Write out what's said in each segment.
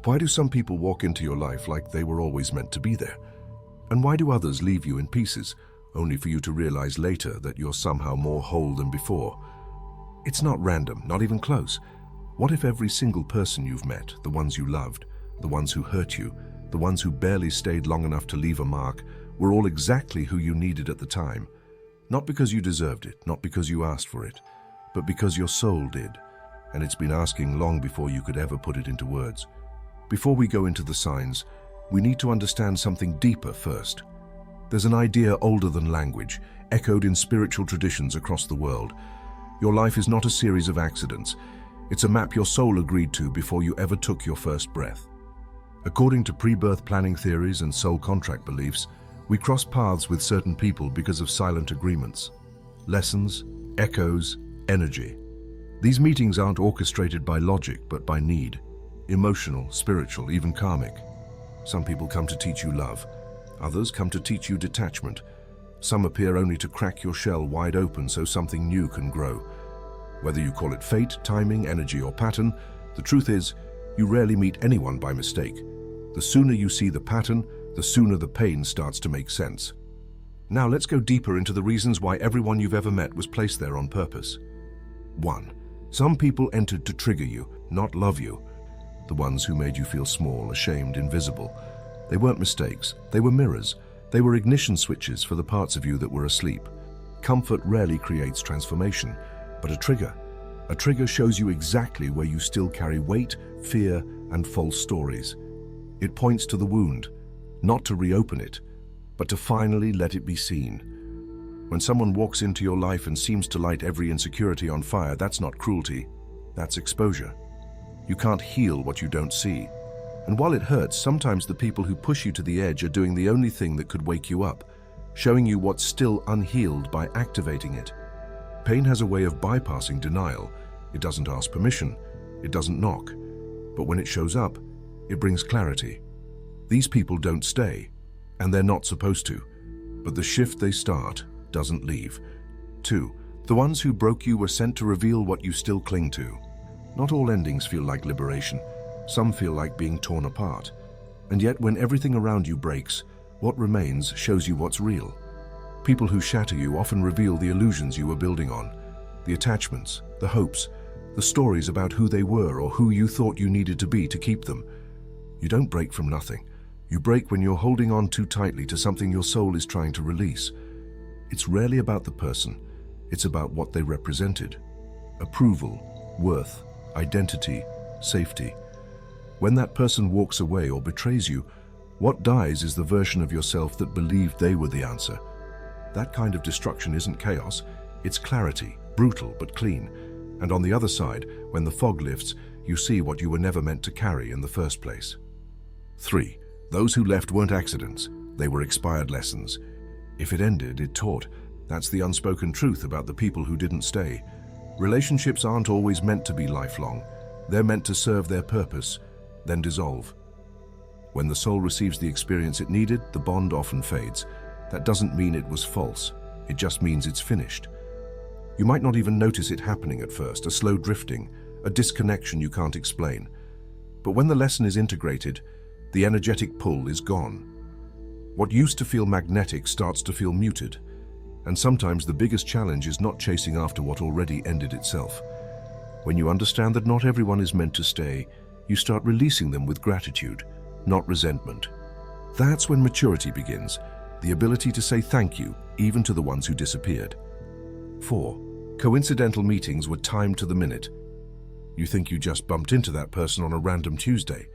Why do some people walk into your life like they were always meant to be there? And why do others leave you in pieces, only for you to realize later that you're somehow more whole than before? It's not random, not even close. What if every single person you've met, the ones you loved, the ones who hurt you, the ones who barely stayed long enough to leave a mark, were all exactly who you needed at the time? Not because you deserved it, not because you asked for it, but because your soul did, and it's been asking long before you could ever put it into words. Before we go into the signs, we need to understand something deeper first. There's an idea older than language, echoed in spiritual traditions across the world. Your life is not a series of accidents. It's a map your soul agreed to before you ever took your first breath. According to pre-birth planning theories and soul contract beliefs, we cross paths with certain people because of silent agreements. Lessons, echoes, energy. These meetings aren't orchestrated by logic, but by need. Emotional, spiritual, even karmic. Some people come to teach you love. Others come to teach you detachment. Some appear only to crack your shell wide open so something new can grow. Whether you call it fate, timing, energy, or pattern, the truth is, you rarely meet anyone by mistake. The sooner you see the pattern, the sooner the pain starts to make sense. Now let's go deeper into the reasons why everyone you've ever met was placed there on purpose. 1. Some people entered to trigger you, not love you. The ones who made you feel small, ashamed, invisible. They weren't mistakes, they were mirrors. They were ignition switches for the parts of you that were asleep. Comfort rarely creates transformation, but a trigger shows you exactly where you still carry weight, fear, and false stories. It points to the wound, not to reopen it, but to finally let it be seen. When someone walks into your life and seems to light every insecurity on fire, that's not cruelty, that's exposure. You can't heal what you don't see. And while it hurts, sometimes the people who push you to the edge are doing the only thing that could wake you up, showing you what's still unhealed by activating it. Pain has a way of bypassing denial. It doesn't ask permission, it doesn't knock. But when it shows up, it brings clarity. These people don't stay, and they're not supposed to. But the shift they start doesn't leave. 2. The ones who broke you were sent to reveal what you still cling to. Not all endings feel like liberation. Some feel like being torn apart. And yet when everything around you breaks, what remains shows you what's real. People who shatter you often reveal the illusions you were building on, the attachments, the hopes, the stories about who they were or who you thought you needed to be to keep them. You don't break from nothing. You break when you're holding on too tightly to something your soul is trying to release. It's rarely about the person. It's about what they represented. Approval, worth, identity, safety. When that person walks away or betrays you, what dies is the version of yourself that believed they were the answer. That kind of destruction isn't chaos, it's clarity, brutal but clean. And on the other side, when the fog lifts, you see what you were never meant to carry in the first place. 3. Those who left weren't accidents, they were expired lessons. If it ended, it taught. That's the unspoken truth about the people who didn't stay. Relationships aren't always meant to be lifelong. They're meant to serve their purpose, then dissolve. When the soul receives the experience it needed, the bond often fades. That doesn't mean it was false. It just means it's finished. You might not even notice it happening at first, a slow drifting, a disconnection you can't explain. But when the lesson is integrated, the energetic pull is gone. What used to feel magnetic starts to feel muted. And sometimes the biggest challenge is not chasing after what already ended itself. When you understand that not everyone is meant to stay, you start releasing them with gratitude, not resentment. That's when maturity begins, the ability to say thank you, even to the ones who disappeared. 4. Coincidental meetings were timed to the minute. You think you just bumped into that person on a random Tuesday.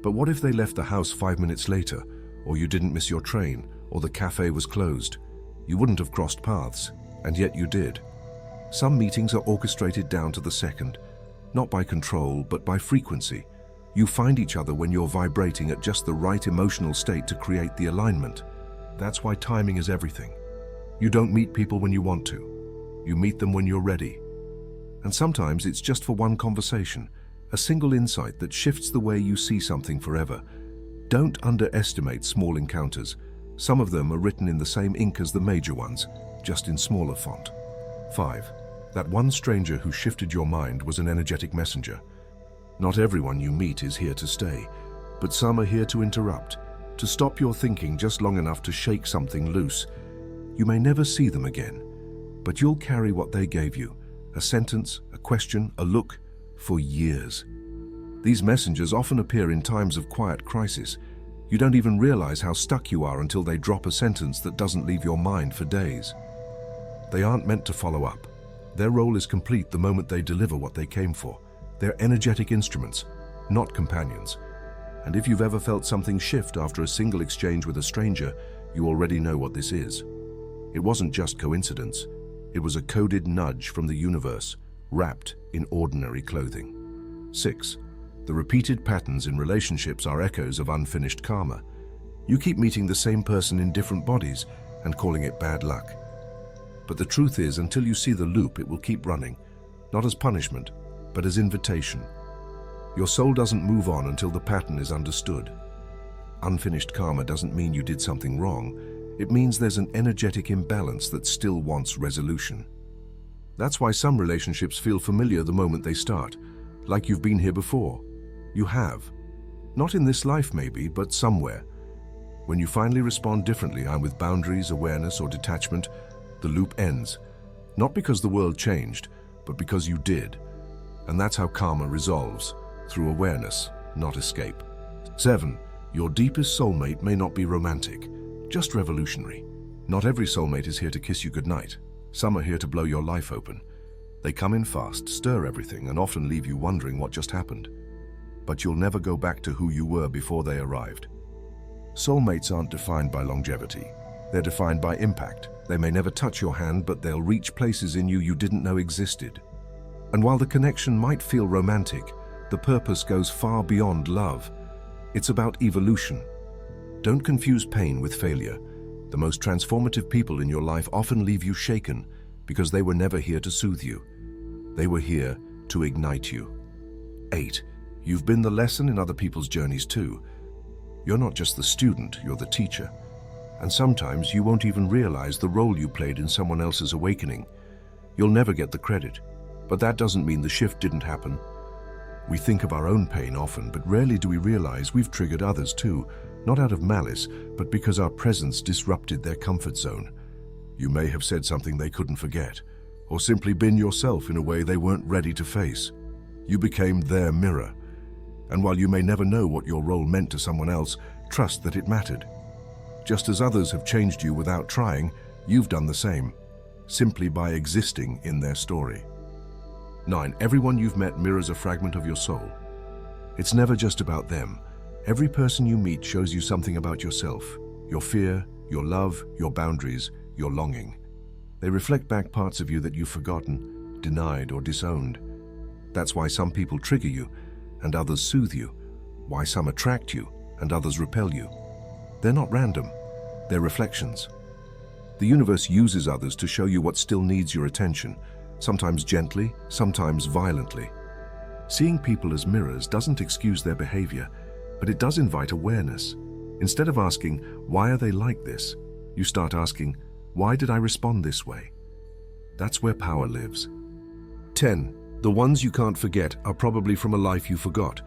But what if they left the house 5 minutes later, or you didn't miss your train, or the cafe was closed? You wouldn't have crossed paths, and yet you did. Some meetings are orchestrated down to the second, not by control, but by frequency. You find each other when you're vibrating at just the right emotional state to create the alignment. That's why timing is everything. You don't meet people when you want to. You meet them when you're ready. And sometimes it's just for one conversation, a single insight that shifts the way you see something forever. Don't underestimate small encounters. Some of them are written in the same ink as the major ones, just in smaller font. 5. That one stranger who shifted your mind was an energetic messenger. Not everyone you meet is here to stay. but some are here to interrupt, to stop your thinking just long enough to shake something loose. You may never see them again, but you'll carry what they gave you, a sentence, a question, a look, for years. These messengers often appear in times of quiet crisis. You don't even realize how stuck you are until they drop a sentence that doesn't leave your mind for days. They aren't meant to follow up. Their role is complete the moment they deliver what they came for. They're energetic instruments, not companions. And if you've ever felt something shift after a single exchange with a stranger, you already know what this is. It wasn't just coincidence. It was a coded nudge from the universe, wrapped in ordinary clothing. 6. The repeated patterns in relationships are echoes of unfinished karma. You keep meeting the same person in different bodies and calling it bad luck. But the truth is, until you see the loop, it will keep running, not as punishment, but as invitation. Your soul doesn't move on until the pattern is understood. Unfinished karma doesn't mean you did something wrong. It means there's an energetic imbalance that still wants resolution. That's why some relationships feel familiar the moment they start, like you've been here before. You have. Not in this life maybe, but somewhere. When you finally respond differently, with boundaries, awareness, or detachment, the loop ends. Not because the world changed, but because you did. And that's how karma resolves, through awareness, not escape. 7. Your deepest soulmate may not be romantic, just revolutionary. Not every soulmate is here to kiss you goodnight. Some are here to blow your life open. They come in fast, stir everything, and often leave you wondering what just happened. But you'll never go back to who you were before they arrived. Soulmates aren't defined by longevity. They're defined by impact. They may never touch your hand, but they'll reach places in you didn't know existed. And while the connection might feel romantic, the purpose goes far beyond love. It's about evolution. Don't confuse pain with failure. The most transformative people in your life often leave you shaken because they were never here to soothe you. They were here to ignite you. 8. You've been the lesson in other people's journeys too. You're not just the student, you're the teacher. And sometimes you won't even realize the role you played in someone else's awakening. You'll never get the credit, but that doesn't mean the shift didn't happen. We think of our own pain often, but rarely do we realize we've triggered others too, not out of malice, but because our presence disrupted their comfort zone. You may have said something they couldn't forget, or simply been yourself in a way they weren't ready to face. You became their mirror. And while you may never know what your role meant to someone else, trust that it mattered. Just as others have changed you without trying, you've done the same, simply by existing in their story. 9. Everyone you've met mirrors a fragment of your soul. It's never just about them. Every person you meet shows you something about yourself, your fear, your love, your boundaries, your longing. They reflect back parts of you that you've forgotten, denied, or disowned. That's why some people trigger you and others soothe you, why some attract you and others repel you. They're not random, they're reflections. The universe uses others to show you what still needs your attention, sometimes gently, sometimes violently. Seeing people as mirrors doesn't excuse their behavior, but it does invite awareness. Instead of asking, why are they like this? You start asking, why did I respond this way? That's where power lives. 10. The ones you can't forget are probably from a life you forgot.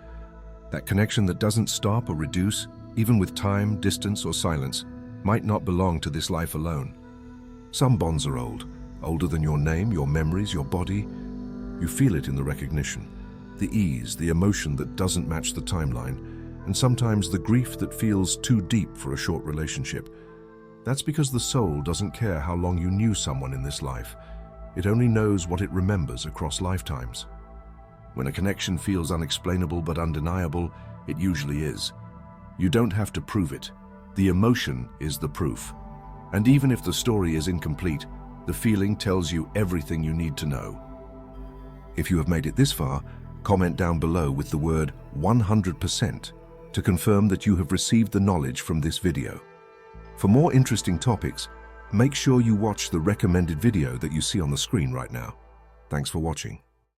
That connection that doesn't stop or reduce, even with time, distance, or silence, might not belong to this life alone. Some bonds are old, older than your name, your memories, your body. You feel it in the recognition, the ease, the emotion that doesn't match the timeline, and sometimes the grief that feels too deep for a short relationship. That's because the soul doesn't care how long you knew someone in this life. It only knows what it remembers across lifetimes. When a connection feels unexplainable but undeniable, it usually is. You don't have to prove it. The emotion is the proof. And even if the story is incomplete, the feeling tells you everything you need to know. If you have made it this far, comment down below with the word 100% to confirm that you have received the knowledge from this video. For more interesting topics, make sure you watch the recommended video that you see on the screen right now. Thanks for watching.